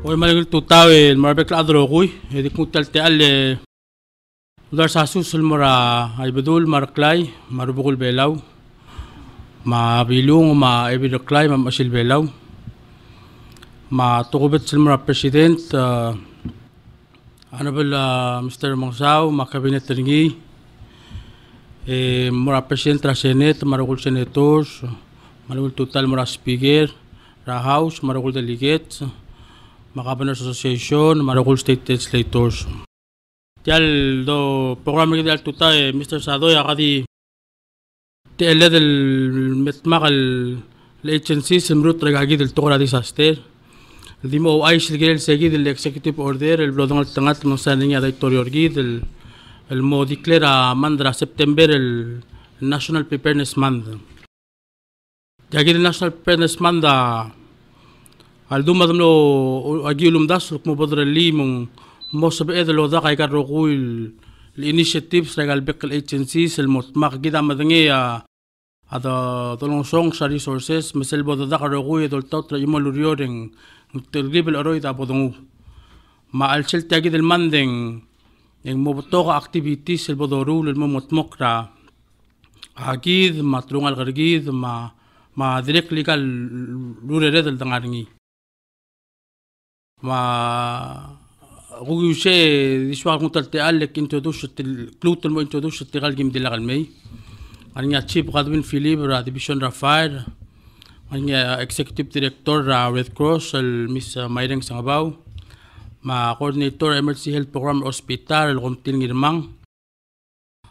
Hoy malagil tutaw marbek la adro kuy edi kuntal te alle udar sasus mara ay bedul marklay marbukul belaw ma bilung ma ebidoklay ma masil belaw ma tukubet mara president Honorable Mr. Mongsaw ma cabinet ringi mara president ra senate marukul senators malagil tutal mara speaker ra house marukul delegates Makabaners Association, Maracul State Legislators. Tial do programa que dial tuta Mr. Sadoy akadi tial del metmagal agency semrut regagi del tokra disaster. Dimo ay silgel segi del executive order el blodong al tangat ng saning ya directorio orgi del el mo declara mandra September el National Preparedness Month. Jagi del National Preparedness Month al dumadam lo agilum das mo bodre limong mo sabe edlo da kay karo ko el initiatives legal bekel agencies el motmak gida madangi ada tolong song sa resources mesel bodo da karo ko edol tot imo lurioring terrible aroy da bodong ma al sel tagi del mandeng en mo boto activities el bodo rule el mo motmokra agid matrungal gargid ma direct legal lure redel dangaringi ma guguse diswa kuntalte alek introduce el clutel mo introduce el galgim de la galmei anya chief Godwin Philip ra division ra fire anya executive director ra Red Cross el Miss Mayreng Sangabaw ma coordinator emergency health program hospital el gomtil ngirmang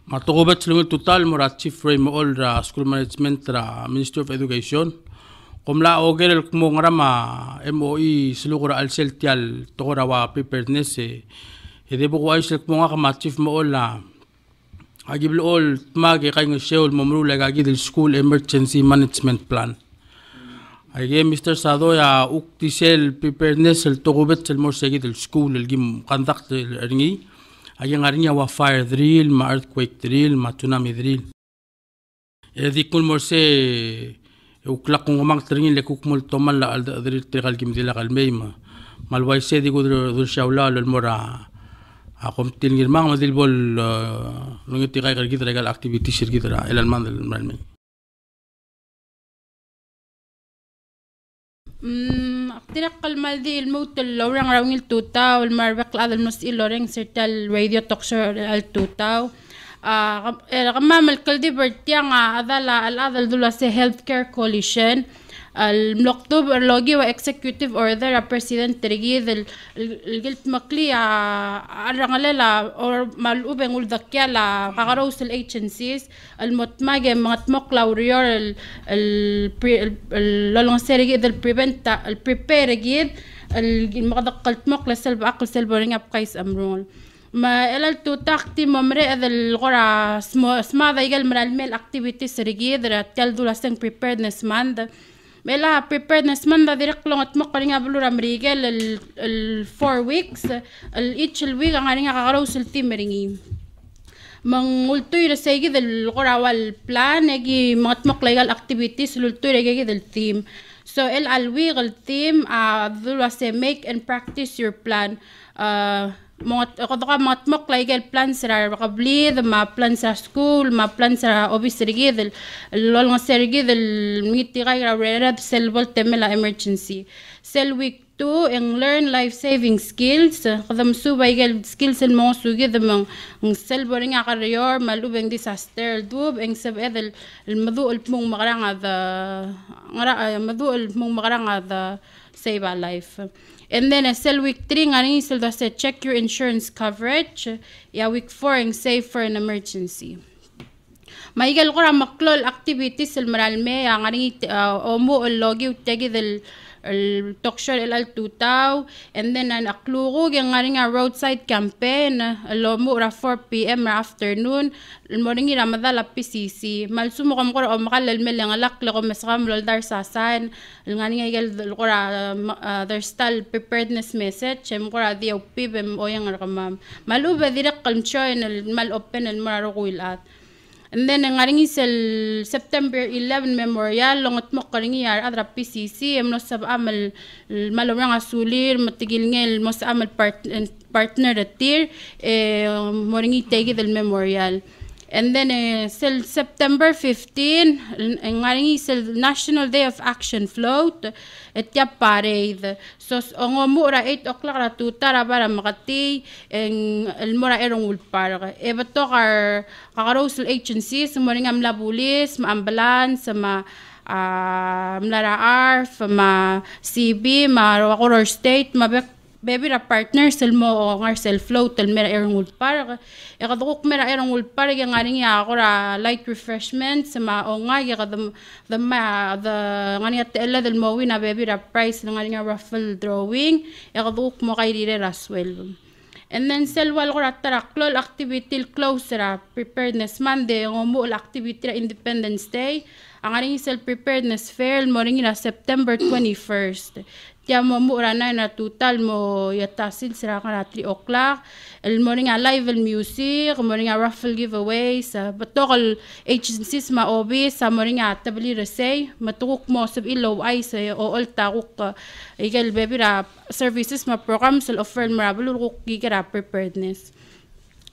ma tugubat selungil total mo ra chief Ray Mool ra school management ra Ministry of Education Komla oger el kumongrama MOE silukura al seltial tokora wa preparedness debo ko ay sel kumonga kama chief mo la agiblo all magi kay ng seol momru lagagi del school emergency management plan ay Mr. Sadoya uktisel preparedness el tokobet el morsegi del school el gim conduct el ringi ay ngarinya wa fire drill ma earthquake drill ma tsunami drill di kun morse uklak kung umang teringin lekuk multoman la adri tegal gimdila kalmei malway se di kudur shaula lol mora akom tingir mang madil bol nungit tikay kargit regal activity sirgit ra elan man del malmei اقترق المالدي الموت اللوران راوين التوتا والمربق هذا المسئل لورين سيرتال راديو توكشر التوتا غمام الكلدي برتيان هذا الدولة سي هيلث كير كوليشن المكتوب اللوجي واكسكيوتيف اوردر بريسيدنت تريجي القلت مقلي الرجالة او مالوبن والذكية لا قاروس الايجنسيز المتماجة متمقلا وريور اللونسيريجي البريفنت البريبير جيد المقدق المقلة سلب عقل سلب ورنجا بقيس امرون ما إلى التوتاختي ممرئ ذا الغرا اسمها ذا يقل من الميل activities رجيد ذا تلدو لسن preparedness month ما إلى preparedness month ذا ذرق لغة مقرنة بلورا مريجل ال 4 weeks each week عارينها غروس التيم ريني من قلتو يرسيجي ذا الغرا والبلان يجي مطمق ليقل activities للتو يجي ذا الثيم so الويغ الثيم ذو لسه make and practice your plan قدرة مطمق لقى البلان سر قبلي ما بلان سر سكول ما بلان سر أوبيس رجيد اللون سرجيد الميت غير ريرد سلبل تملا emergency سل week 2 and learn life saving skills قدام سو بيجي skills الموسو جد من سلبرين عقريور مالوبين disaster دوب إن سب هذا المذوق المو مغران هذا مذوق المو مغران هذا save a life and then sel week 3 ngani sel do say check your insurance coverage ya week 4 and save for an emergency maigal qura maklol activities المرالمي ngani omo logi utegi del التوكشر إلى التوتاو and then an أقلوغو جنغارينغا roadside campaign اللومو را 4 p.m. afternoon المورينغي رمضان لا PCC مالسومو غمغور أو مغال الملي غلق لغم مسغام للدار ساسان الغانيغا يجل الغورا there's still preparedness message مغورا دي أو بيب أو ينغ رغمام مالو بذيرق المشوين المال أوبن المرا رغوي الآت And then ngaringi sel September 11 memorial longot mo karingi yar adra PCC emno sab amal malorang asulir matigil ngel mos amal partner atir moringi tegi del memorial. And then sel September 15 ngaringi sel National Day of Action float etya parade. So ngomura 8 o'clock ra tutara para makati el mora erong ulpar. Ebato kakarosul agencies moringa mla pulis, ma ambulance, ma mlara ARF, ma CB, ma Horror State, ma baby ra partner sel mo ngar sel float el mera erong ulpar. Ekaduk mera erong ulpar yang ngaring ya akora light refreshments ma onga ya the ngani at ella del mo win baby ra prize ngaring raffle drawing ekaduk mo kay dire raswell. And then sel wal ko rataraklol activity close ra preparedness Monday ngomo activity ra Independence Day ang ngaring sel preparedness fair mo ring na September 21st. Tiya mo mura na total mo yatasin sira ka 3 o'clock. El morning live music, morning raffle giveaways, batokal agencies ma obi sa morning tabli resay, matukok mo sab ilaw ay sa o alta kuk igel baby ra services ma programs el offer marabul kuk gigara preparedness.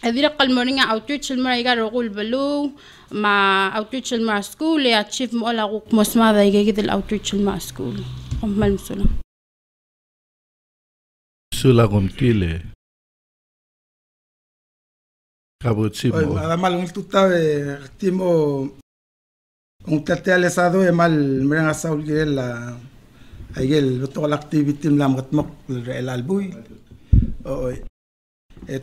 Adira kal morning outreach el mara igaro kul balu ma outreach el ma school ya chief mo ala kuk mosma da igigil outreach el ma school. Mal musula. Sula contile. Cabutsimo. Ada mal un tuta timo un tete alesado e mal mrenga saul la aigel to la activity lam gatmok el albui.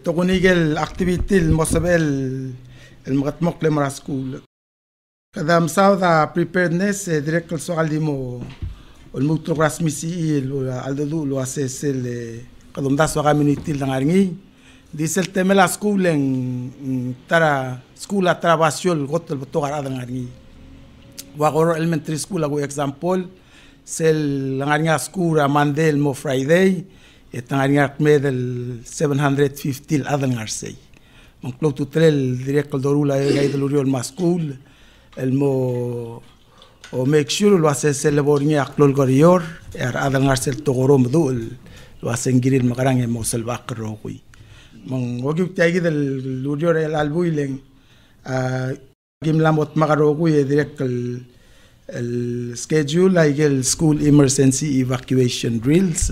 To kunigel activity el mosabel el gatmok le mara school. Kada msauda preparedness direct so aldimo el mutro grasmisi aldo lo haces el kadum da so community langaringi dice el tema la school en tara school a trabajo el gotel botogar adangaringi wagoro elementary school ago example sel langaringa school a mandel mo Friday etangaringa medel 750 adangarsei mon clo tu trel direct el dorula gaidel uriol ma school el mo o make sure lo hace celebornia clol gorior adangarse el togorom dul lo hacen giril magarang mo selbak roqui mon wagi tagi del urior el albuilen gimlamot magarogui direct el schedule like el school emergency evacuation drills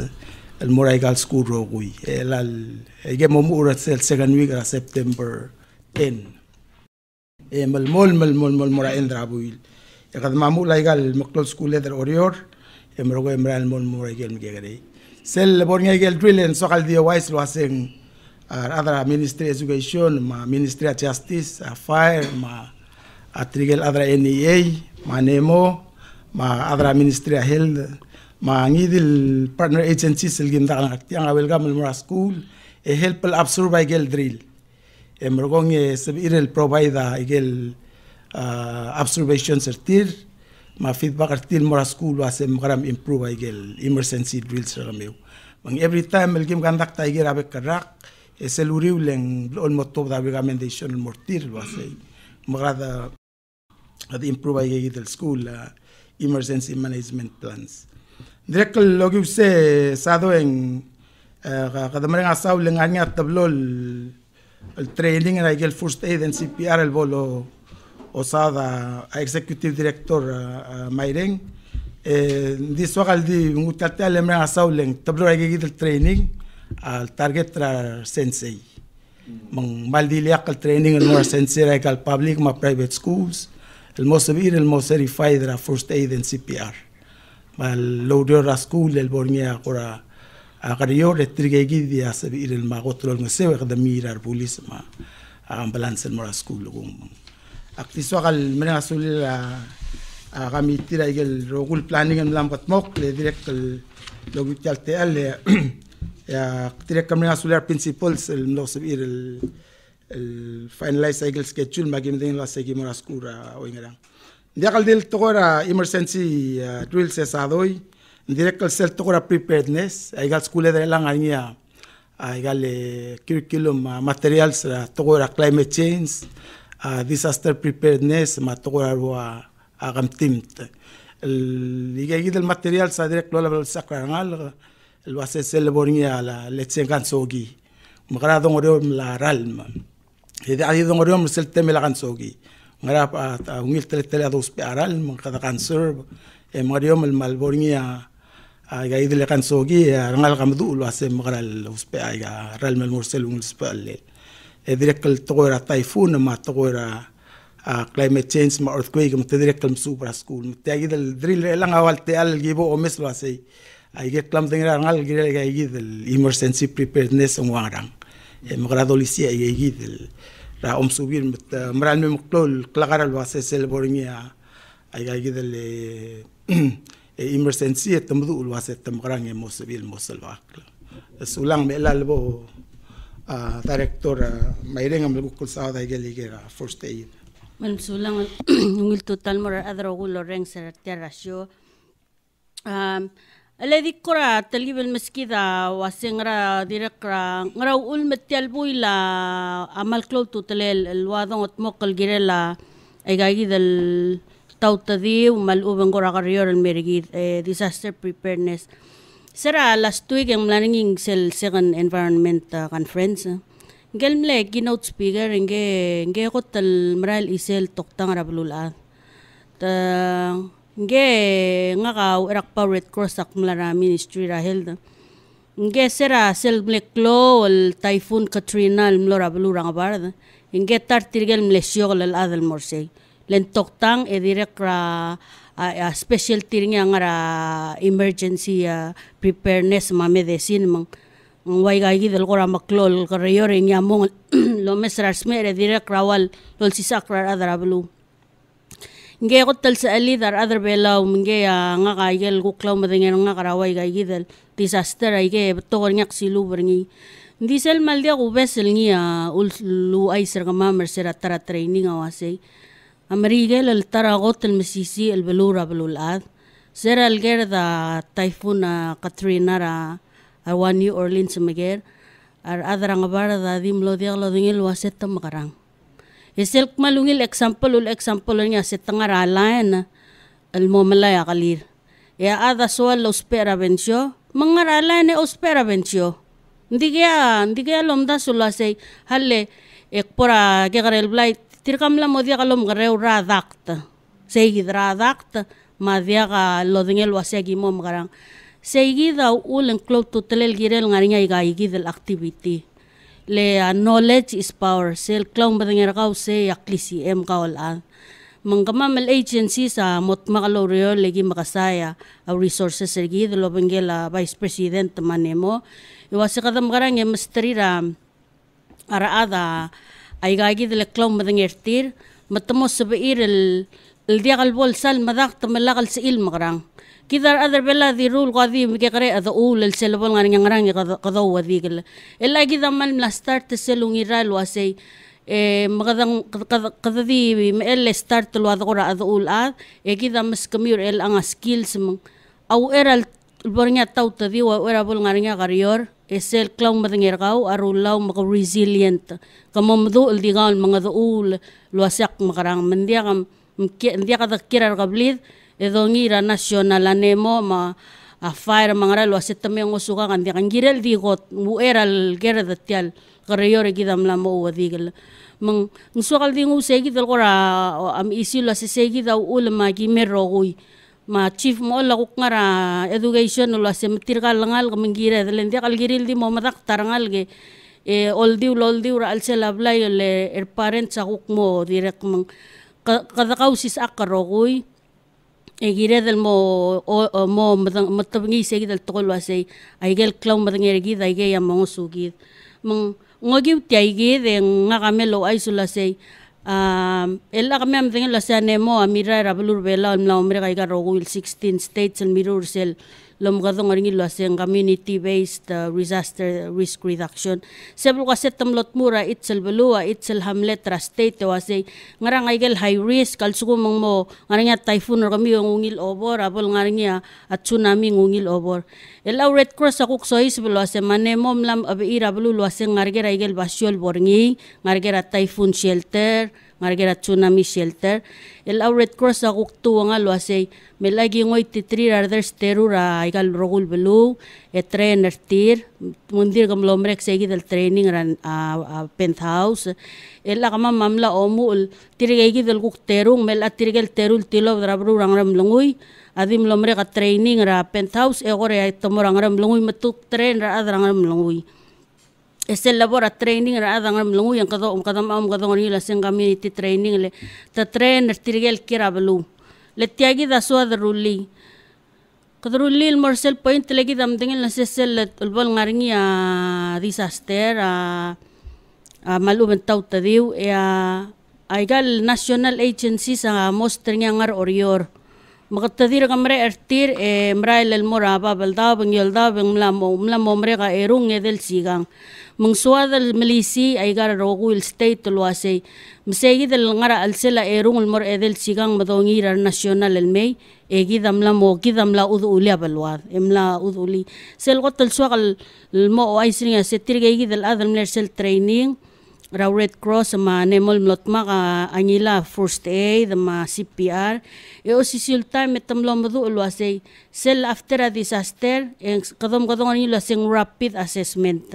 el moraigal school rogui el gemo murat el second week of September 10 mal mora endrabuil kad mamu laigal maklol school leader orior emrogo emral mon moraigal migere sel bornya gel drill en sokal dia wise lo hacen other ministry education ma ministry of justice fire ma atrigel other NEA ma nemo ma other ministry of health ma ngidil partner agencies el ginda yang welcome mora school e help el absorb gel drill emrogong sabirel provide gel observation certir ma feedback artil mora school was magram improve gel emergency drills rameu mang every time el gim gandak ta gel abek karak el uriu leng on motob da recommendation mortir was magrada ad improve gel school emergency management plans direct logiu se sado en kadamang asaw leng anya tablol el training en gel first aid and CPR el bolo osada executive director Maireng di sogal di ngutalte alemra asawleng tablo ay gigil training al target tra sensei mang maldiliak al training el more sensei ay kal public ma private schools el mo sabir el mo certified ra first aid and CPR mal loader ra school el bornia ora agarior etrigegi dia sabir el magotro el ngese wa mirar police ma ambulance el mora school aktiso kal menga sul kami tira igel rogul planning en lambat mok le direct logital te al ya tira kami sul principles el no sabir el finalize igel schedule magim den la segi mora skura o ingara dia kal del tokora emergency drill se sadoy direct kal sel tokora preparedness igel school de lang ania igel curriculum materials tokora climate change disaster preparedness matokora wa agamtimt ligayid الماتيريال صادرك لولا بالسكرانال الواسس اللي بورني على لتسنكان سوغي مغرا دونغريوم لا رالم إذا عايز دونغريوم سلتم لا كان سوغي مغرا وميل تلتلا دوس بارال من كذا كان سيرب مغريوم المالبورنيا جايد اللي كان سوغي رنال غمدو الواسس مغرا الوسبي رالم المرسل والسبال إذا التغير الطيفون ما تغير climate change ما earthquake متدرك المسوبر سكول متأكيد الدريل لان أول تال جيبو أمس واسي أيجي كلام تنجر عنال جيل أيجي emergency preparedness وعران مغرادوليسي أيجي را أمسوبير مرال مقلول كلاغر الواسي سلبورنيا أيجي emergency تمدو الواسي تمغران موسبيل موسلواك السولان ميلا لبو director مايرين عم لبو كل ساعة أيجي first aid Malsulang ngil total mora adro gulo reng ser terrasyo. Aledi kora talibel meskida wasengra direkra ngra ul metal buila amal klo total الوادون تمقل جريلا ايغاغي del tautadi umal uben gora garior el merigid disaster preparedness. Sera last week ang planning sel second environment conference. Gelmle keynote speaker nge hotel maral isel toktang rabulula ta nge nga urak pa Red Cross akmlara ministry rahel nge sera sel mleklo el typhoon Katrina mlora bulura ngabar nge tartirgel mlesyo al adal morse len toktang e direkra special tiringa ngara emergency preparedness ma medicine mang Waigagi del gora maklol karayore nyamong lo mesrar smere direk rawal lol sisakrar adar ablu nge hotel sa ali dar adar belaw nge nga kaigel guklaw madingen nga karaway gagi del disaster ay ge togor nyak silu berngi diesel maldia ubesel ngi lu ay ser kama mersera tara training awase amerigel el tara hotel mesisi el belura belulad sera el gerda typhoon Katrina ra Arwan New Orleans mager ar adrang bara da dim lo dia lo dingil waset makarang esel malungil example nya setangara lain el momelaya kalir ya ada soal los peravencio mangara lain os peravencio ndiga lomda sulase halle ekpora gegarel blai tirkam la modia kalom gareu radakta seguid radakta madia lo dingil wasegi mo makarang Seguida ulen club total el girel ngarinya igaigi del activity. Le knowledge is power. Sel clown badengera kau se yaklisi em kaulan. Mengkamam el agency sa mot makalorio legi makasaya au resources sergi de lo bengela vice president manemo. Iwasi kadam garang em strira araada igaigi del clown badengertir matamo sebeir el diagal bol sal madak tamalagal sa il magrang. Kidar adar bela di rule qadi mikere ada ul el selbol ngani ngarang qadaw wadigel ella gida mal la start selungi ral wasay magadang qadadi el start lo adora ada ul ad gida mas kamur el ang skills au eral bornya tauta di wa era bol ngani ngarior esel klaw madangirgaw arulaw maka resilient kamamdu el digal mga ul lo asak makarang mendia kam ndia kada kirar qablid edongira national anemo ma a fire mangara lo asetame ngosuka kan dia kan girel digot mu eral gera datial kareyore gidam la mo wadigel mang ngsuakal dingu segi del gora am isilo segi da ul ma gimerogui ma chief mo la ngara education lo asemtirgal ngal kamingira del dia kal giril di mo madak tarangal ge oldiu ra alselablay le parents akuk mo direk mang kadakausis akarogui Egire del mo matabngi segi del tokol wasay aigel klaw madangeri da ige yang mangusugi mang ngogi tiaige de ngakamelo aisulase ella kami am dengan lasane mo amira rabulur bela la umre kaiga rogul 16 states and mirror cell lom gadong ringi laseng community based disaster risk reduction sebul kaset tamlot mura itsel belua itsel hamlet ra state wasay ngarang aigel high risk kalsugo mo ngaranga typhoon kami ngungil over abol ngaranga at tsunami ngungil over ella Red Cross akuk sois belo ase manemo lam abeira belu laseng ngarge aigel basyol borngi ngarge typhoon shelter ngargera tsunami shelter el Red Cross akuktu nga lo asay melagi ngoy titri rather sterura igal rogul belu trainer tir mundir gamlomrek segi del training ran penthouse ella kama mamla omul tirigegi del gukterung mel atirigel terul tilo drabru rangram lungui adim lomre ka training ra penthouse egore ay tomorangram lungui matuk train ra adrangram lungui esel labor a training ra adang lungu yang kadam ni la sing community training le ta trainer tirgel kira belu le tiagi da so da ruli kadruli morsel point legi dam dingel na sesel ulbol ngaringi a disaster a malu bentaw tadiu aigal national agency sa mosternya ngar orior makatadir kamre ertir mrail el moraba balda bengyolda mla momre ka erung edel sigang mengsuad el milisi aigar rogul state luase msegi del ngara alsela erung el mor edel sigang madongi rar national el mei egi damla mo ki damla uduli abalwad emla uduli sel gotel sual mo aisringa setirge egi del adal sel training Red Cross ma nemol mlotma ka anila first aid ma CPR o sisilta metamlo madu ulwase sel after a disaster kadom anila sing rapid assessment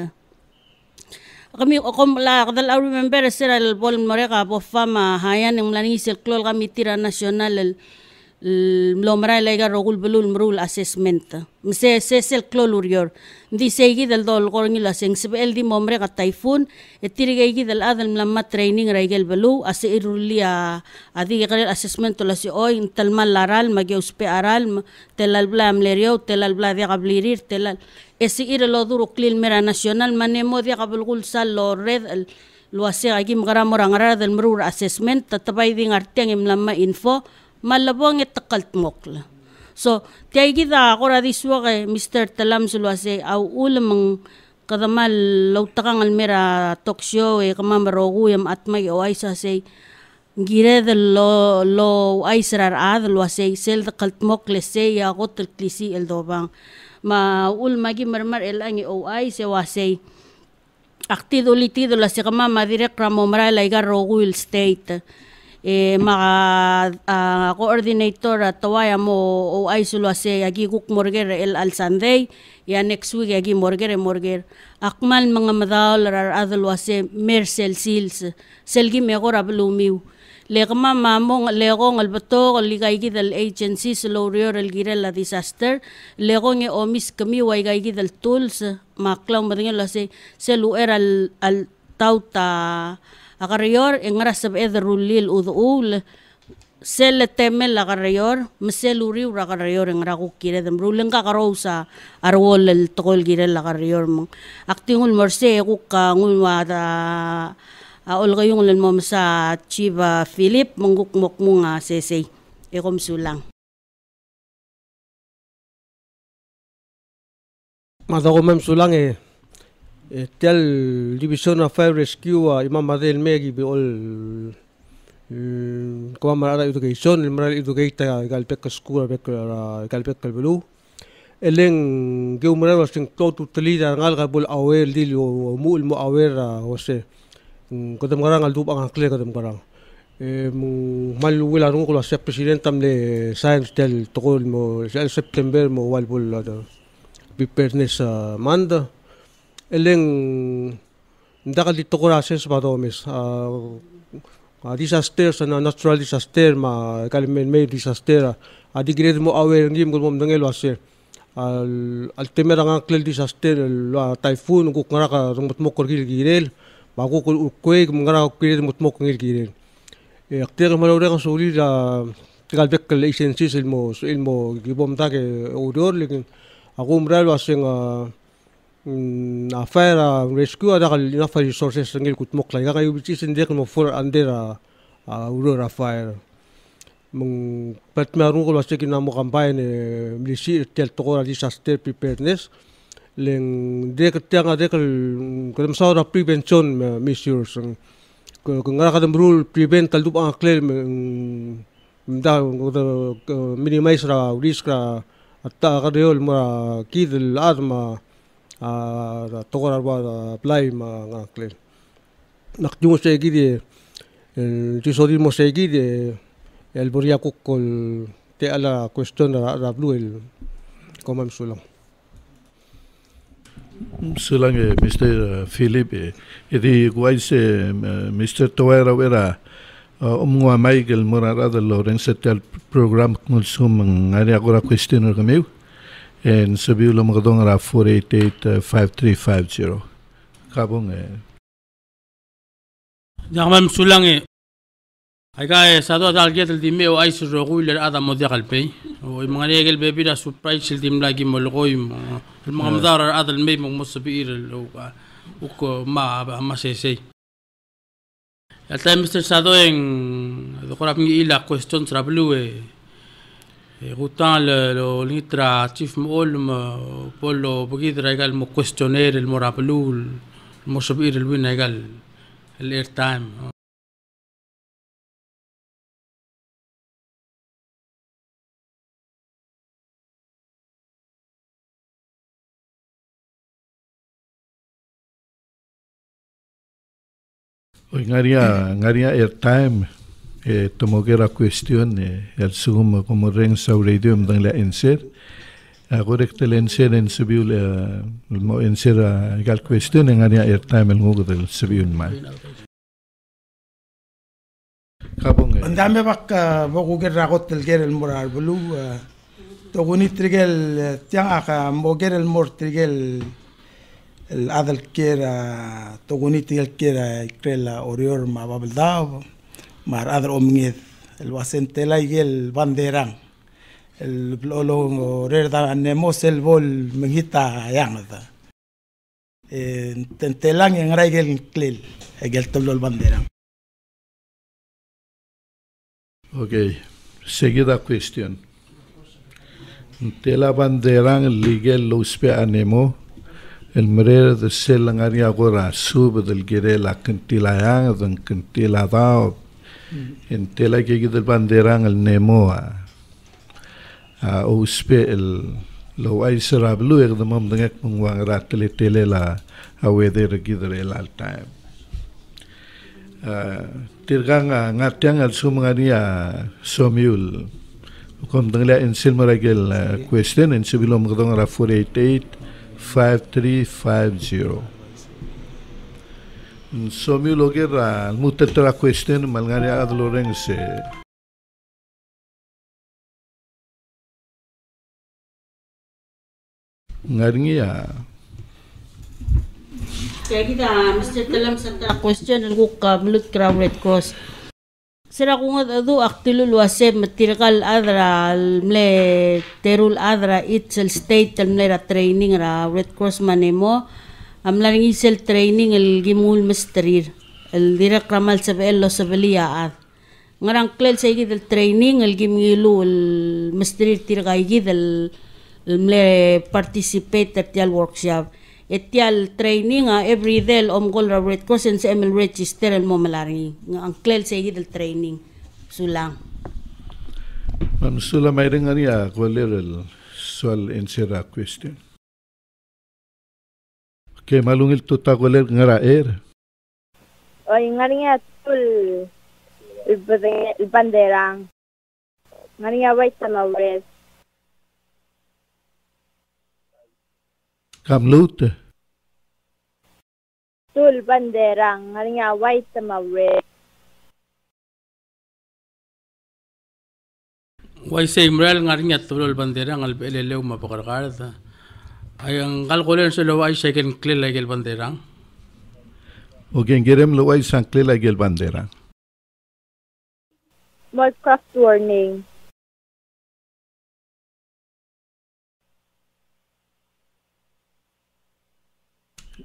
kami okom la kadal remember sel al bol moreka bofa ma hayan ng lani sel klol kami tira national lomra lega rogul belul mrul assessment mse sel klol urior di segi del dol korngi la sing sebel di momre ka typhoon etirigegi del adal mlamma training raigel belu ase irulia adi gel assessment la si oy talmal laral magiuspe aral telal blam lerio telal bla dia kablirir telal esi irelo duro klil mera national manemo dia kabulgul sal lo red lo ase agi mgaramorangara del mrul assessment tatabay di ngarteng mlamma info malabong etakalt mokla so tiagi da akora diswa kay Mr. Talam sulwase au ulamang kadamal lautakang almera talk show kamamarogu yam atmay o ay sa say gire de lo ay sarar adalwase sel da kaltmok lese ya gotel klisi el dobang ma ul magi marmar el angi o ay se wase aktid ulitido la se kamama direct ramomra laiga rogul state maka coordinator tawaya mo o ay sulwase agi kuk morger el al Sunday ya next week agi morger akmal mga madal rar adalwase mersel sils selgi megora blumiu legma mamong legong albato ligay gidal agencies lorior el girel la disaster legong e omis kami way gay gidal tools maklaw madingel lase selu al tauta akarior engara sab edrulil udul sel temel akarior meseluri akarior engara kukire dem rulen ka karosa arwol el tokol gire akarior mo aktingul merse kukka ngulwada olgayong len mom sa Chiba Philip mangukmok mo nga sesey ekom sulang madako mem sulang tel division of fire rescue imam madel megi bi all kamara education imral educata galpek school galpek kalbelu eleng geumra wasing to telida ngal kabul awel dil mul mo awera wase kodam garang aldup ang kle kodam garang mal wala nung ko sa president tamle science tel tokol mo September mo walbul preparedness manda eleng ndakal dito ko rases badomes disasters na natural disaster ma kalmen may disaster adi grade mo aware ndim ko mom dangel wase al temera nga klel disaster typhoon ko ngara ka rumot mo korgil girel bago ko ukwe ngara ko kirel mot mo ngil girel akter malore ka suli da tigal bek licenses ilmo gibom ta ke odor lekin ako umral wase nga fire rescue ada kal enough resources ngil kutmok la kayo bitis indek mo for under aurora fire mong pat maru ko wase kinamo campaign milisi tel tokora disaster preparedness leng dek tianga dek kadam sa prevention measures kung ngara kadam rule prevent taldup ang clear da minimize ra risk ra atta kadayol ma kidel adma tokora ba apply ma ngaklen nakjung sa gidi el tisodin mo segi de el boria kukol te ala question ra blue el komam sulang. Sulang Mr. Philip idi guais Mr. Toera wera umwa Michael Morara de Lorenzo tel program konsum ngari agora questioner kamiu en sabiu lo magadong ra 488-5350 kabong Jamam sulange Aiga sado dal get el dime o ais rogul el ada modi qalbay o mangani el baby da surprise el dim lagi molgoim el mamdar ada el mey musbir o ma sey el time Mr. Sado en dokora mi ila question trablu gutan lo litra chief molm pollo bugidra egal mo questionnaire el morablu musbir el win egal el airtime ngaria airtime tomogera question el sugum como ren sauredio mdang la enser agora que el enser en subiu el mo enser gal question ngaria airtime el ngugo del subiu mai kabong andame bak boku ger ragot el ger el moral bulu toguni trigel tiang aka mo ger el mor trigel el adal kera toguni trigel kera krela orior ma babelda mar adal omnged el wasentela el banderang el lolo rerda nemos el bol menghita yangda tentelang yang raigel klel egel tolol banderang. Okay, seguida question. Tela banderang legal lospe anemo el mrer de selangari agora sube del girela cantilayang dan cantiladao en tela que del banderang el nemo a uspe el lo ay serablu er de mom dengek mengwang rat tele la aweder gidre el all time. Tirgang ngatiang al sumangania somiul kom dengla en silmaragel question en sibilom gdong ra 488-5350 somiul ogera mutatra question malngania adlorense ngaringia Kaya kita Mr. Talam sa question el guk Blood Crown Red Cross. Sira kung adu aktilo luasem matirkal adra mle terul adra itself state mle ra training ra Red Cross manemo amlang isel training el gimul mestrir el direct ramal sabel lo sabelia ad ngarang klel sa del training el gimilu el mestrir tirgay del mle participate at yal workshop etial training every day omgol ra Red Cross and sa ML register el momalari ang klel sa del training sulang man sula may ringaria koler el sual ensera question ke malungil tuta koler ngara oy ngaringa tul el banderang ngaringa wait na res kamlut tul banderang ngaringa white sama red Wai say mral ngarinya tulol bandera ngal belelew mapakarkarda ay ang kalkulen sa lo ay second clear like el banderang o gengerem lo ay sankle like el bandera more craft warning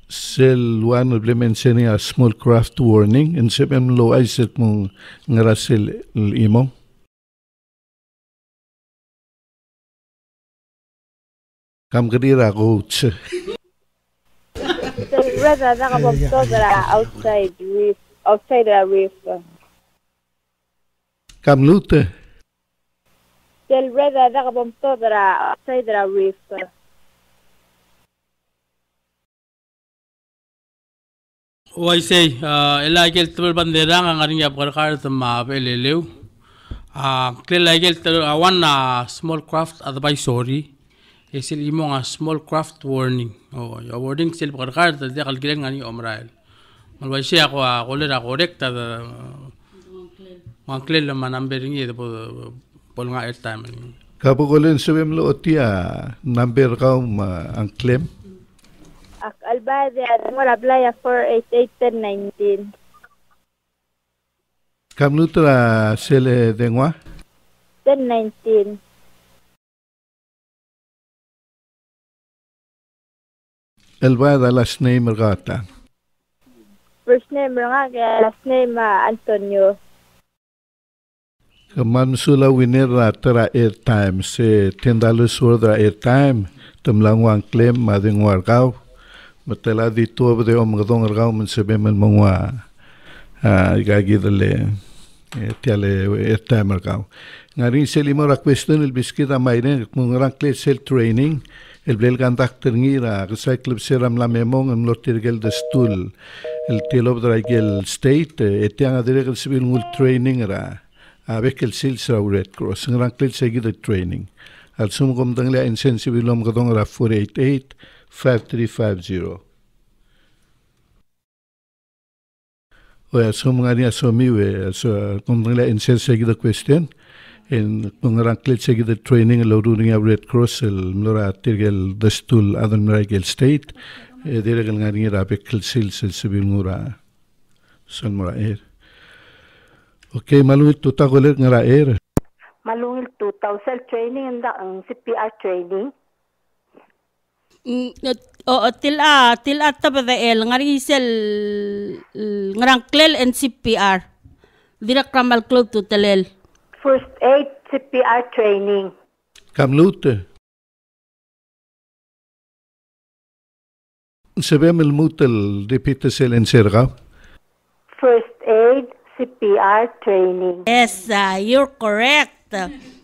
sel one implementation a small craft warning and sebem lo ay set mong ngarasel imo kam kadira coach so rather than about outside the reef kam lute tell rather than about outside the reef Wai sei ela gel tel bandera ngari ya perkara tema beleleu klela gel tel one small craft advisory esil imong a small craft warning ya warning sel perkara tel dia kal gilen ngani omrael malwai sei ako kolera correcta mangklel manamberingi de pol nga airtime Kapugolen sabem lo otia number kau ma ang claim. Albade Mora Playa 488-1019. Kamnutra sele dengwa. 1019. Albada last name regata. First name Rangage, last name Antonio. Mansula winner tara airtime se $10 worth of airtime tamlang wang claim mading wargaw matala dito abde gadong argaw man sabi man mangwa igagidale tiale airtime argaw ngaring selimo ra question el biskita mayren kung rang claim self training el blel conductor ngira sa club seram la memong am lotirgel de stool el tilob dragel state etianga direct civil training ra avec el sils Red Cross ngrang klil segi the training al sum kom dang la insensitive lom gadong ra 488-5350 o sum ngani asomi we so kom dang la insensitive segi the question en ngrang klil segi the training lo ruling Red Cross el mlora tirgel the stool adan mragel state direk ngani ra avec el sils civil ngura salmora Okay, malungit tuta goler ngara air. Malungit tuta training anda ang CPR training. Tila tabada el ngari sel ngarang klel and CPR. Dira kramal club to telel. First aid CPR training. Kamlut. Sabem el mutel repite sel en serga. First aid CPR training. Yes, you're correct.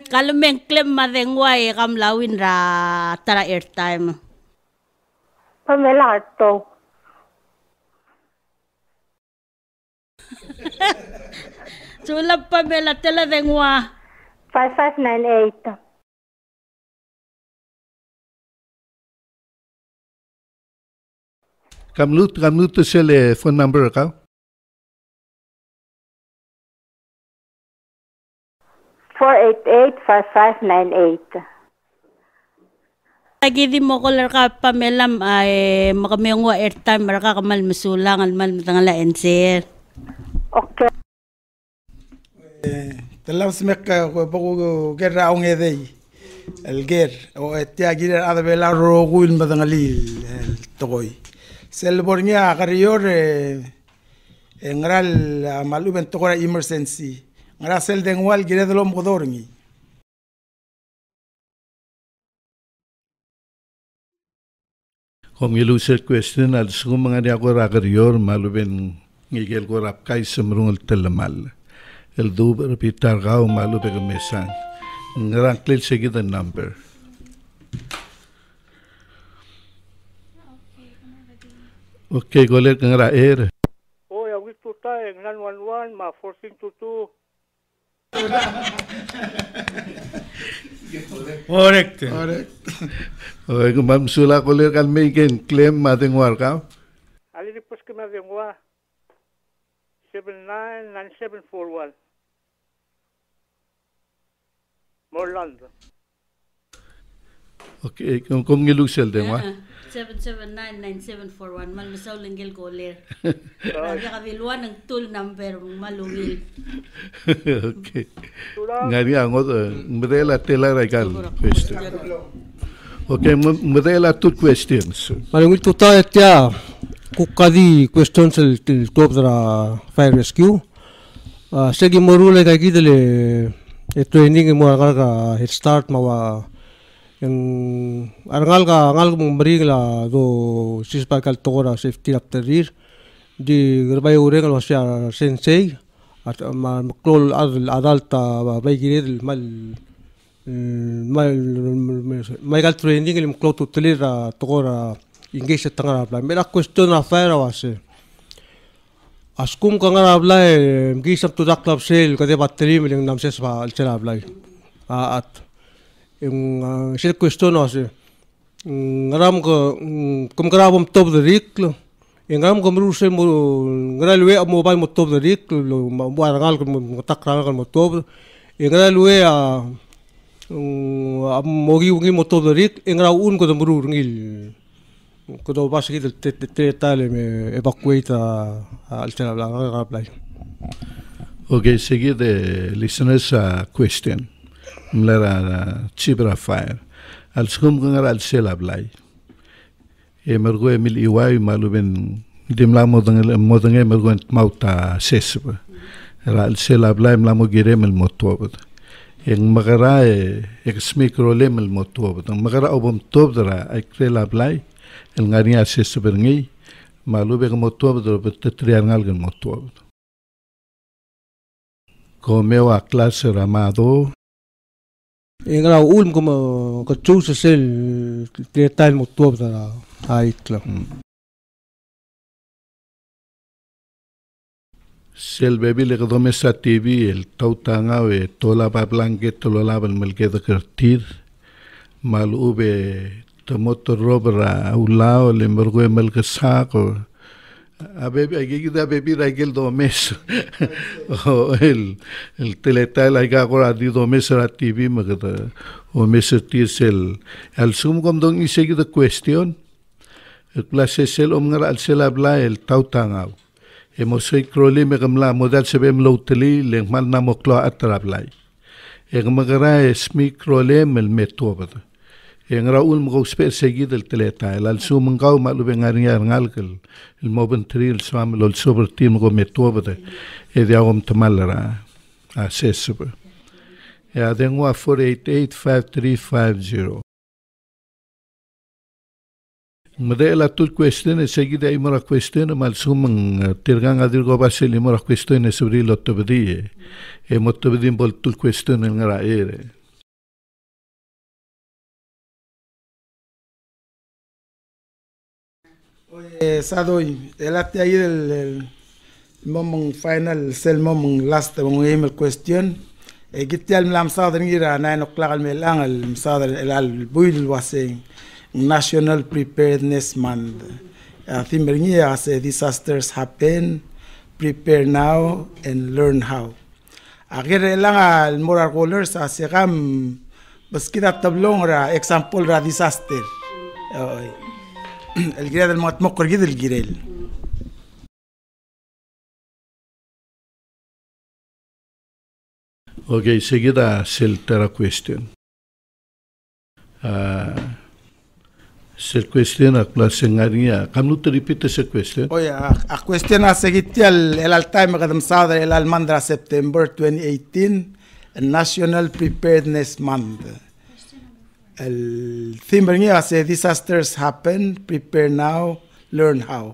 Kalau mengklaim madengway kamlawin ra tara airtime. Pamela Arto. Sulap Pamela tela dengwa. 5598. Kamlut sel phone number ka? 488-5598. Lagi di mo kolar ka pamelam ay makamiyongwa airtime maraka kamal masulang almal matangala enser. Okay. Talam smek ko pako gerra ong edey. El ger o etia girer ada bela roguil matangali tokoy. Selbornya kariyor ngral maluben tokora emergency. Ngrasel dengwal gire delom godorngi. Kung iluser question al sum mga niya ko rakariyor maluben ngigel ko rap kay semrungol telemal. El duber pitar gao malube kamesan. Ngrang klil sige the number. Okay, goler kangra air. Oh, ya witu tayo 911 ma 1422. Correct. Okay, kung mamsula ko lir kan may claim mating warka. Ali pas ke madengwa 799741. Morland. Okay, kung ngilusel dengwa. 7799741 man masaw linggil koler. Lagi kabiluan ng tool number malungil. Okay. Ngari angot mrela tela regal question. Okay, mrela two questions. Malungil tuta etya kukadi questions el top dra fire rescue. Segi morule kay gidele training mo ka head start mawa yang ngal memberilah do sispa kal tokora safety after rear di gerbay ure kalau sia sensei atau maklol adalta bayi gini mal kal training el maklol tutelir tokora engage tengah apa. Mera question affair awase Askum ka nga ablay, gisap to da club sale, kaya battery mo yung namses pa alsela ablay. At yung sila question kasi, ngaram ko, kung karabam top the riklo, yung ngaram ko marusay mo, ngaralwe ang mobile mo top the riklo, mabuarangal ko mo takrangal mo top, yung ngaralwe mogi mo top the riklo, yung ngaraun ko na marurungil. Kudo pas kita tale me evacuate alsela ablay. Okay, seguide listeners question. Mlara Chief Rafael. Al skum kangar al sel ablay. Mergo emil iwai maluben dimla modang mergo mauta sesba. Ra al sel ablay mlamo girem el motobot. Yang magara exmicro lem el motobot. Magara obom tobdra akrel ablay. El ngari sesba ngi malube ko motobot betriangal gen motobot. Comeo a clase ramado. Yung raw ulm ko ka-choose sel detail mo tuwa na aikla. Sel baby le kadome sa TV el tautanga we tola pa blanket tola labal melke da kertir malube tomoto robra ulao le mergo melke sako a baby aquí da baby raigel do mes el teletal ay ka kora di do mes ra TV magada o mes sel al sum kom dong isegi the question el clase sel ngara al sel habla el tautanga emosoi kroli me kamla modal sebem loteli leng mal na moklo atrablay magara esmi krole mel metobada yang raul mo sper seguid el teleta el sum ngau malu bengaringar ngalkel el mobentri el swam lol sobre tim go metobada de agom tamalara accessible ya dengo 4885350 Madela tul question seguida imora question mal sum tirgang adir go basel imora question sobre lo tobdi e motobdi bol tul question ngara ere Sadoy, el ate ahí del momong final, sel momong last momong email question. Gitti al mlam sadar ngira 9 o'clock al melang al sadar al buil wasing National Preparedness Month. Thimber ngira as disasters happen, prepare now and learn how. Akhir lang al moral colors as kam baskita tablong ra example ra disaster. الجريل المتمكر جدا الجريل Okay, seguida seltera question. Sel question a clase ngaria. Kamu tu repeat ese question? Oye, a question a seguiti el altaim kadam sada el almandra September 2018 National Preparedness Month. El theme niya kasi disasters happen, prepare now, learn how.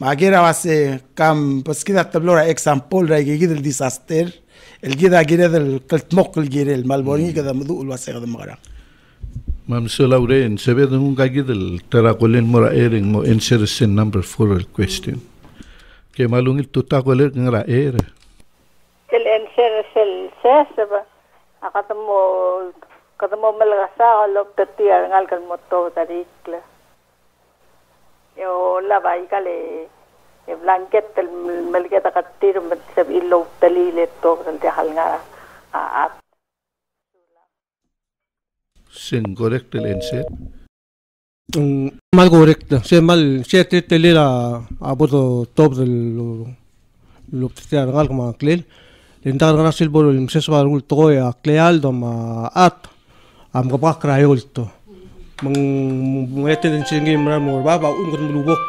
Magira kasi kam paskida tablora example ra gigid el disaster, el gida del kaltmok el girel malboni kada madu ul wasa kada magara. Mam Solauren, se ve un gagid el terakolen mora ering mo answer sen number 4 el question. Que malungil tutakoler ngra ere. El answer el sesaba akatamo kadamo malgasa lok tatiar ngal kan moto tarikla yo la vai kale e blanket el melgeta katir met sab illo talile to de halnga a Sen correct el answer. Mal correcto, se mal se te la aboto top del lo tatiar ngal kuma klel lentar gana silbol el msesba rul toya kleal do ma at am kapag krayolto mang eten singi mara mo baba un ko lubok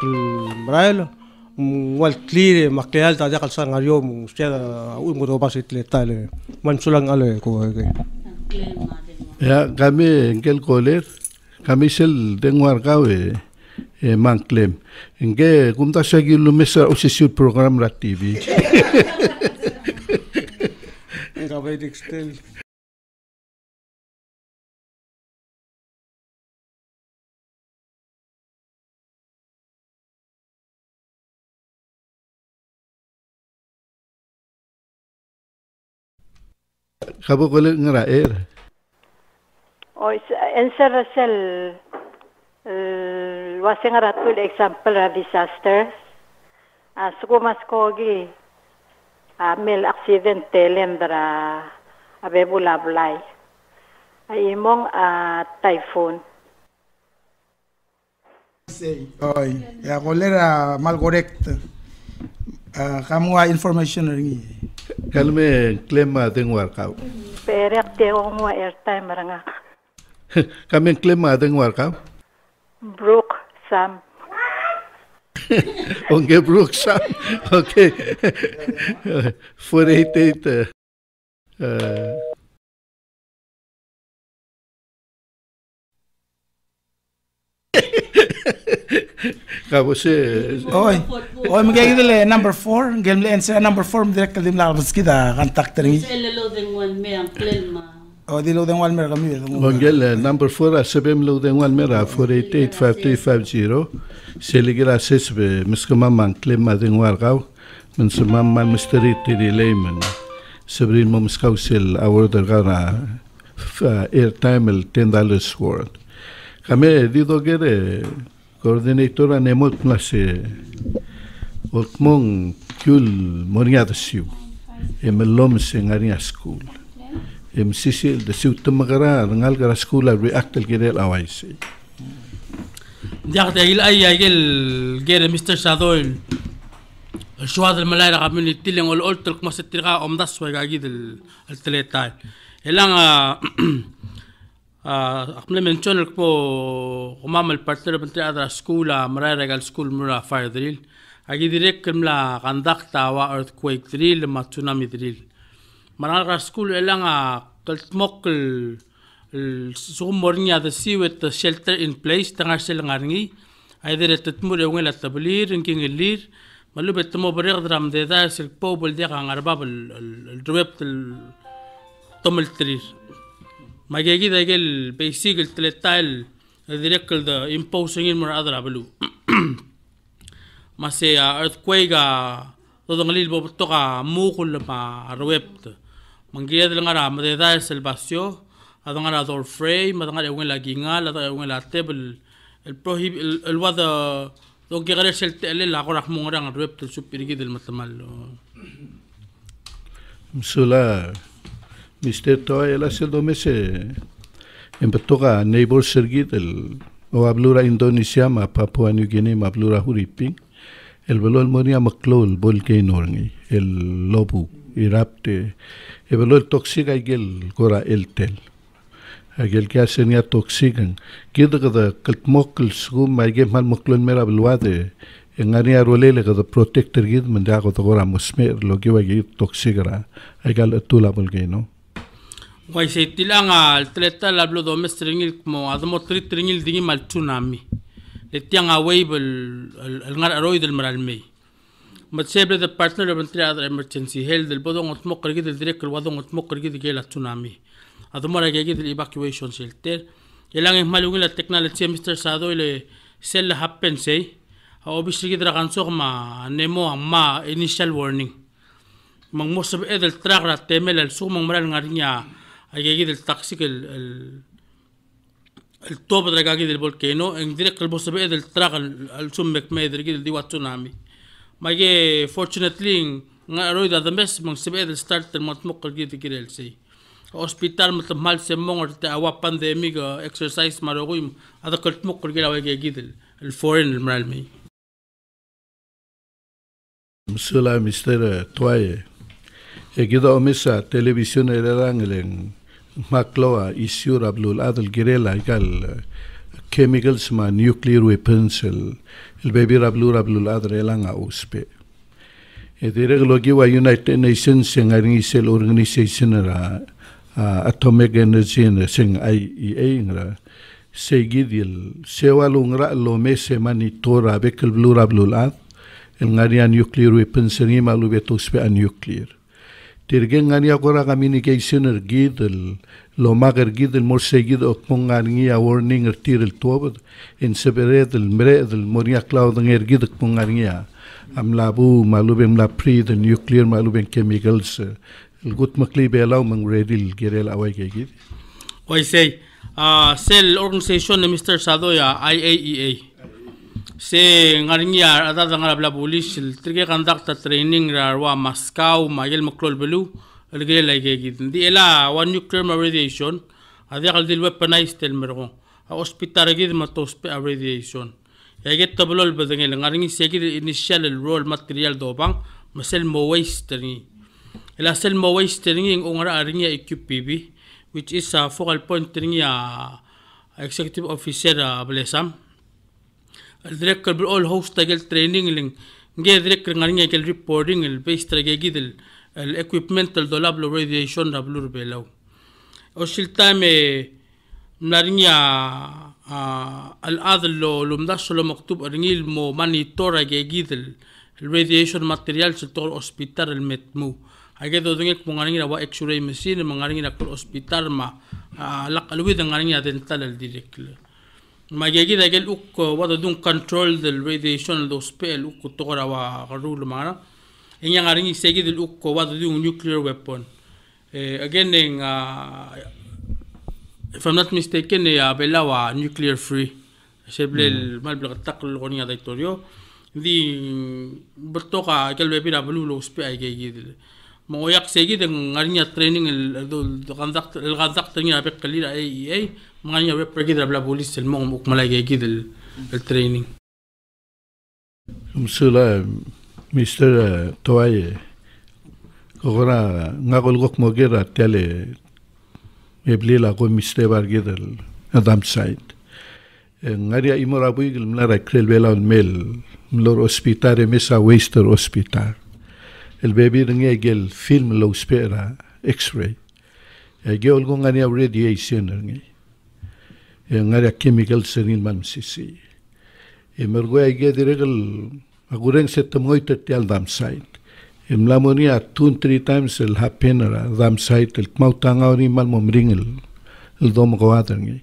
brail wal clear makleal ta jakal sang aryo mo sia un ko ba sit letale man sulang ale ko Ya kami engkel koler kami sel dengar gawe manklem engke kumta sagi lumesa osisi program ra TV engka vedik stel Kabo ko lang nga O answer sel wasing ratul example ra disasters. Sukumas kogi mel accident telendra abebulablay. Ay imong typhoon. Oy, ya kolera mal correct. Kamu information ringi. Kalme claim ating warkaw. Perek te ko airtime ranga. Kami claim ating warkaw. Brook Sam. Okay, Brooks. Okay. 488. Kapos Oy, magiging number 4. Game answer number 4 direct kalim labas kita contact ringi. Selo din one me ang klema. O di lo den wal mer kami. Mongel number 4 sabem lo den wal mera 4885350 seligira sesbe miskama man klema den warkaw men semam man mystery tiri layman sabrin mo miskaw sel award gara airtime el $10 worth. Kami dito gere coordinator anemot klase oltmong kul moriada siu emelom sengaria school MCC de siu temagara ngal gara school react el gere awaisi Diak tagil ay gere Mr. Sadoil الشهداء الملايين قبل التلين والقلت لك ما سترقى أمدس ويجاجيد التلاتين إلا أقبل من شون لك بو قمام البارتر بنتي أدرى سكولا مراي رجال سكول مرا فاير دريل أجي ديريك كملا قندق تاوا earthquake دريل ما تسونامي دريل مرا سكول إلا قلت موك السوم مورنيا the sea with the shelter in place تنعش سلعاني أيدر تتمر يوم لا تبلير إنكين اللير ملو بتمو بريق درام ده سلبو بلديق عن أرباب الدروب الطمل ترير ما جاي ده جل بيسيق التلتايل ديريك ده imposing المر أدرى بلو ما سي earthquake تدخليل ببتوقع مو كل ما الدروب من جاي ده لعنا ما ده سلباسيو هذا عنا دور فري ما ده عنا يوم لا جينال هذا يوم لا تبل البروهيب الوضع لو جرى شلت اللي لا قرح موران الربط السوبر جد المتمل مسؤولا مستر توي لا سيدو مسه empatoga neighbor sergit el o hablura Indonesia ma Papua New Guinea ma hablura Huriping el velol moria maklol volcano el lobu irapte el velol toxica igel gora el tel Agel que hacen ya toxican. Quiero que da kaltmok el sugum ma igem mal moklon mera belwade en área rolele que da protector gid man da ko gora musmer lo que va a toxicara. Agel tula volcano. Wai se tilanga al treta la blo domestringil como admo tritringil dingi mal tsunami. Le tianga wave el ngar aroid del maralmei. متسابل the partner of the emergency health del bodong otmok gid el direct el wadong otmok gid ke la tsunami. هذا مرة جايد الإيفاكيويشن شيلتر يلان إهمالون التكنولوجيا مستر سادو إلى سيل هابن سي أو بيشتري كده رانسوق ما نمو ما initial warning من مصب إذا التراغ راتمل السوق من مرة الغرينيا جايد التاكسيك التوب ده جايد البولكانو إن ديرك المصب إذا التراغ السوق مكمل ده جايد ديوات تسونامي ما جي fortunately نروي ده بس من سب إذا start المطمق جايد كده السي hospital متمال سمون أو pandemic exercise ماروغيم هذا كلت مقر كلا ويجي الفورين المرالمي. مسؤولا مستر توي. كده أمسا تلفزيون إيرانغلين ماكلوا إسيو رابلول أدل جريلا قال chemicals ما nuclear weapons البيبي رابلول أدل إيرانغ أوسبي. إذا رجلوجي United Nations ينعرني سيل organization را atomic energy na sing IEA ngra segidil sewalungra lo mese manitora bekel blura blulat el ngaria nuclear weapons ni malu betos pe nuclear tirgen ngaria gora communication ergid lo mager gid el mor segid ok mongaria warning ertir el tob en sebered el mred el moria cloud ergid ok mongaria am labu malu bem la pre the nuclear malu ben chemicals القط مكلي بيلاو من ريدي الجريل أوي كيجي. I say, cell organization ni Mr. Sadoya, IAEA. Se ngaringia ada ngara bla police trige conduct training ra Moscow magel maklol belu lege lege gid di ela one nuclear radiation adi gal dil weaponized tel mergo hospital gid matospe radiation yaget tablol badengel ngaringi segid initial role material dobang masel mo waste ni ela sel mo waste ni ngara aringia EQPB which is a focal point ni executive officer blesam الدريك بالأول هوست تجل training لين جه دريك رنعانية جل reporting البيست رجع جد الequipment الدولاب لو radiation رابلور بيلاو وشيل تام نارينيا الأذل لو مدرس لو مكتوب رنيل مو مانيتور رجع جد الradiation material سلطور hospital المتمو هاي دو دنيك مغانية وا X-ray machine مغانية كل hospital ما لق الويد مغانية dental الدريك magigi dagel uk wada dun control the radiation do spell uk tokora wa rule mana inya ngaringi segi del uk wada dun nuclear weapon again if I'm not mistaken bella wa nuclear free sheble mal bla takl gonia dictorio di bertoka gel bebira blu lo spell agigi del mo yak segi den ngarinya training el conduct training abek qalila ay مغني ويب كده بلا بوليس المهم وكملاقي كده التريننج مسؤول مستر توي كورا نقول لك موجرا تالي يبلي لا كو مستر بارجيد ادم سايد غاريا يمر ابوي المنارا كريل بلا الميل ملور اوسبيتال ميسا ويستر اوسبيتال البيبي رنجل فيلم لو سبيرا اكس راي يقول لكم غني راديشن رنجي ngara chemical serin man sisi emergo age diregal agureng setmoy tel dam site emlamonia 2-3 times el hapenera dam site el kmautanga ni mal momringel el dom goatangi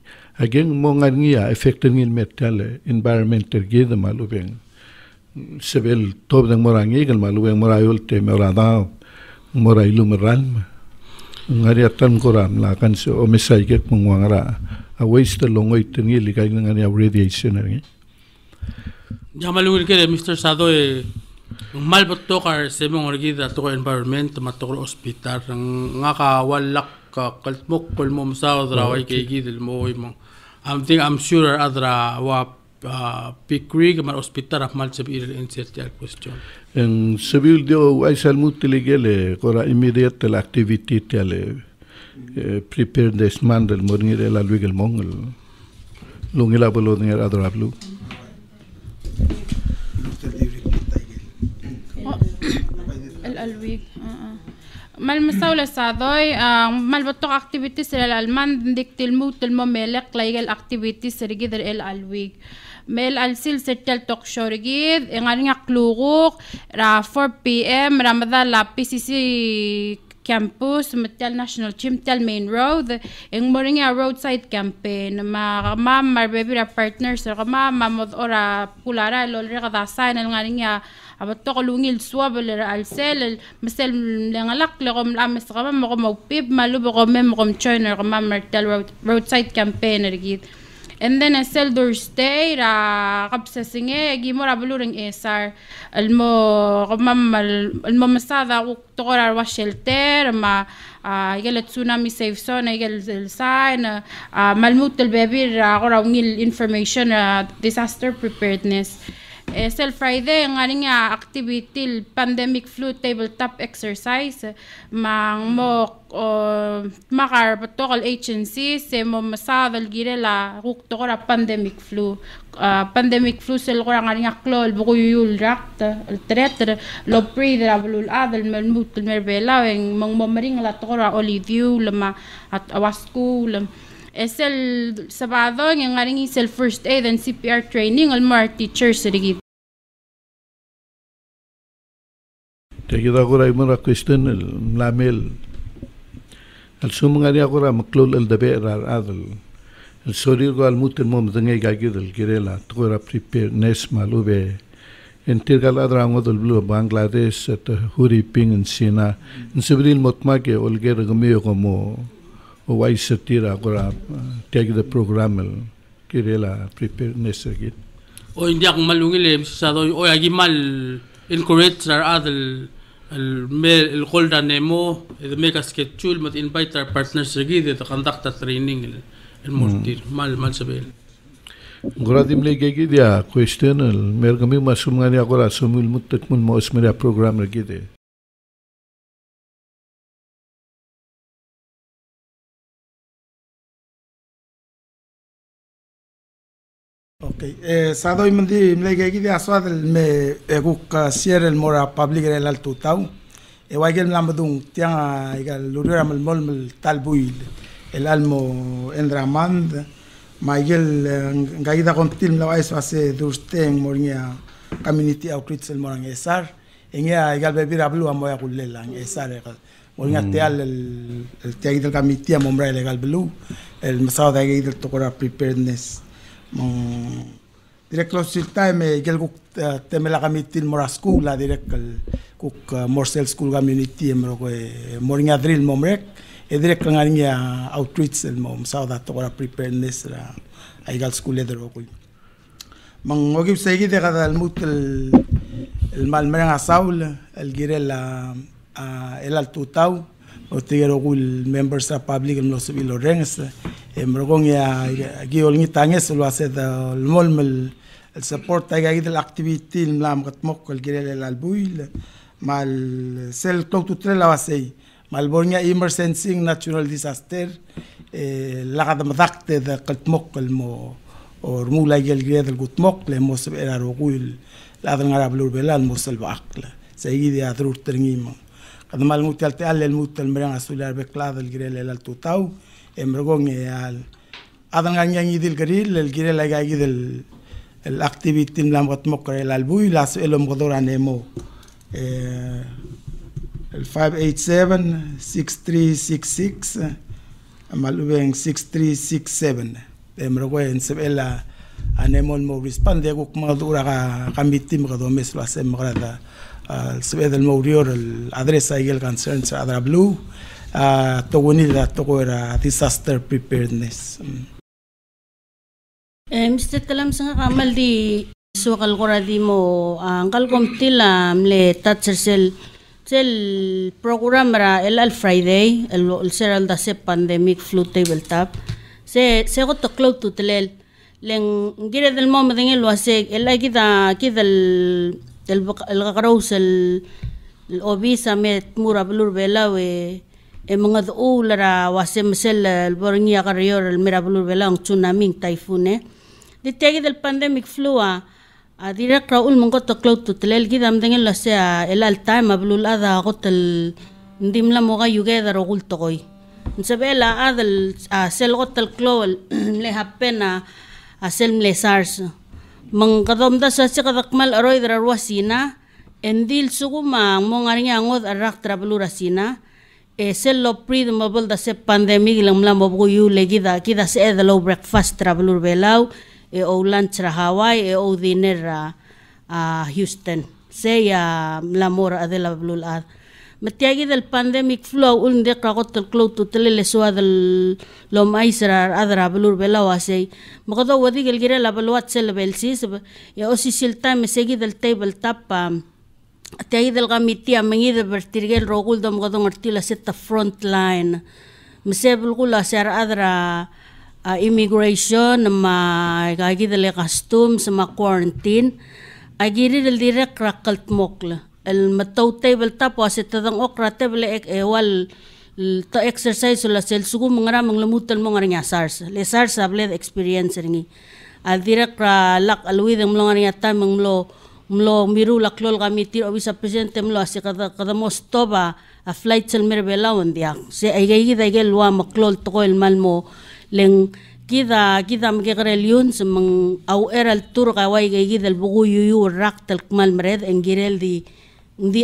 again mongangia affecting il metal environment erged malubeng sebel tob dang morangi gel malubeng morayol te morada morailu meral ngari atan koram la kan se o mesai ke mungwangara a waste longoy tingi ligay ngani radiation ngi jamalungir ke Mr. Sado mal botokar se mong orgida to environment matokor hospital ngaka walak kaltmok kolmom sa drawai ke gidil mo mo I'm sure adra wa pikrig mar hospital mal sabil insertial question en sabil dio ay salmut legele kora immediate activity tele preparedness mandel morning la luigel mongol lungila bolo nger adrablu الألويك mal مساولة سادوي mal بطوق activities الألمان ديك تلموت المملك لايقل activities رجيد الألويك ميل السيل ستل توكشو رجيد إنغارين كلوغوك را 4 PM رمضان لا PCC campus metal national gym tel main road ing moringa roadside campaign ma mar baby partners ma mod ora pulara lol rega sign ngaringa abatolungil swab al sel mesel ngalak legom ames gama mo pip malu bo mem gom joiner ma metal roadside campaign rigid and then a seldor stay ra qabsa singe gimora buluring esar almo almo masada togora wa shelter ma يقال tsunami safe zone يقال sign malmut البابير غورا ونيل information disaster preparedness Sel Friday ngaring activity pandemic flu tabletop exercise mang mo makar patokal agency se mo masadal girela ruktora pandemic flu sel gora ngaring klol buguyul rakt treter lo breathe abulul adal malmut merbela mang mo maring la tora oliviu lama at awasku SL Sabado ngaring sel first aid and CPR training al more teachers rigid Kita agora imara question la mel al sumangari agora maklul al dabeer al adal al sorir go al mutel mom dangay gagid al girela tora preparedness malube Entirgal adrango del blue Bangladesh at Huriping and Sina. En Sibril Motmake olger gamio como o waisatira agora take the program kirela preparedness again. O hindi akong malungil sa o agi mal encourage our other el kolda nemo the make a schedule mat invite our partners again to conduct a training el mortir mal sabil. Gradim legi dia question el mergami masumngani agora sumul mutat mun mo esmeria program lagi. Okay, sado imandi mlege dia aswad me eguk share el mora public el alto tau. E wagel lambadung tiang igal lurira mal mol talbuil el almo endramand Michael gaida kontil la wais wase dursteng mornia community outreach el morang esar engia igal bebira blu amoya kullela esar mornia teal el teagi del committee mombra legal blu el masao da gaida tokora preparedness direct close time igal kuk temela committee mora school la direct kuk morsel school community mro ko mornia drill momrek direct ngaringa outreach el mom sao da tokora preparedness la aigal school leader okul mang ogib segi de kada el mut el malmerang asaul el girela el altutau o tigero okul members of public el nosebil orengs emrogong ya giol ni tanges lo hace el molmel el support aiga del activity el lam katmok el girela el albuil mal sel cloud to la wasei Malbornia emergency natural disaster لقد مضغط ذا قلت مقل مو ورمولا يجل جريد القط مقل موسب إلى رقول لأذن عرب لوربلا الموصل بعقل سيدي أذرور ترنيم قد ما الموت يلتقل الموت المريان السولار بكلاذ الجريل إلى التوتاو إمرقون يال أذن عن يجي الجريل الجريل يجي الأكتيفيتي لام قط مقل إلى البوي لا سئلهم قدور عن إمو ال 587-6366 malubeng 6367 emroko en sebela anemol mo responde ko madura ka mitim ka domes lo asem grada sebeda el morior el adresa y el concerns adra blue to woni da to era disaster preparedness Mr. Talam sanga kamal di sokal goradi mo angkal komtila mle tatsel el programa era el Friday el seral da se pandemic flu tabletop se goto cloud to telel len gire del mom den lo hace el kida el garos el obisa met mura blur bela we e mga ulara wasem sel el bornia garior el mera blur bela un tsunami typhoon de tegi del pandemic flu direct raul mongko cloud to telel gidam dengan la sea el alta mablul ada gotel ndim la moga yuge rogul togoy nsabela adel sel gotel clowl le hapena asel le sars mangkadom da sa sikadakmal aroy dra ruasina endil suguma mongaringa ngod arak trablurasina sel lo pre-mobile da se pandemic lamla mobuyu legida kida se the low breakfast trablur belau o lunch ra Hawaii o dinner Houston seya la mora adela blulad matiagi del pandemic flow unde qagot el cloud to tele so adel lo maisra adra blur belawa sei magado wadi gel gira la balwat sel belsis ya osil time segi del table tap atiagi del gamiti amengi de vertirgel rogul dom godong artila set front line mesebul gula ser adra immigration ma gagi de custom sama quarantine agiri del direct rakalt mokla el mataw table tap was itadang okra table wal to exercise la sel sugu mangara manglamutan mo ngara SARS le SARS able experience ringi al direct lak alwi de mlo ngara ta mlo miru laklol gamiti obisa presente mlo asikada kada mostoba a flight sel merbela ondia se aygi daigel wa maklol to el malmo leng kida mgegrelion semang au era el tur kawai gigi del bugu yuyu rak tel kmal mered engirel di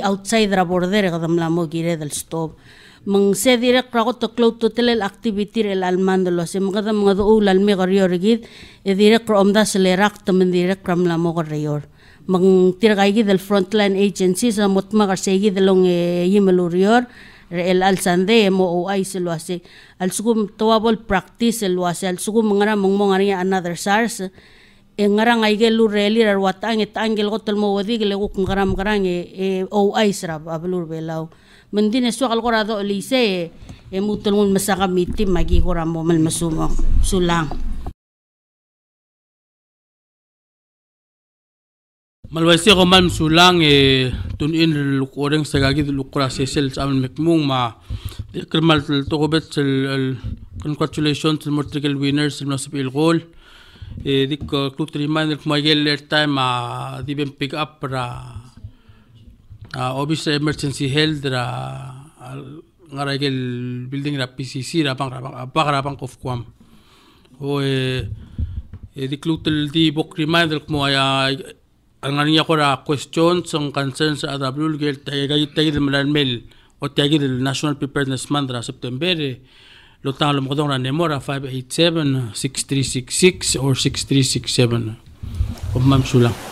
outside ra border kadam lamo gire del stop mang se direct ragot to cloud to tel activity el almando lo se mga do ul al megarior gid e direct omda se le rak tam direct ram lamo garior tiragay del frontline agencies mot magarsegi delong yimelurior el alsande mo o ay silwase al sugum tawabol practice silwase al sugum ngara mongmongari another SARS ngarang ay gelu reli rawatang angel hotel mo wadi gele ko ngaram garang o ay srab ablur belaw mendine so al gorado lise mutulun masaka miti magi goramo mal masumo sulang malwaisi ko mal sulang tunin lukoreng sagagi lukura sesel sa amin mekmung ma krimal to gobet congratulations to multiple winners no sapil gol dik klut reminder kumagel time di ben pick up ra obviously emergency health ra ngaragel building ra PCC ra pang kofkwam o di klut di book reminder kumaya ang niya ko ra questions ang concerns sa AWL gel tagi mail o tagi National Preparedness Month ra September lutang alam ko dong na Nemora 587-6366 or 6367 of Ma'am Sulang.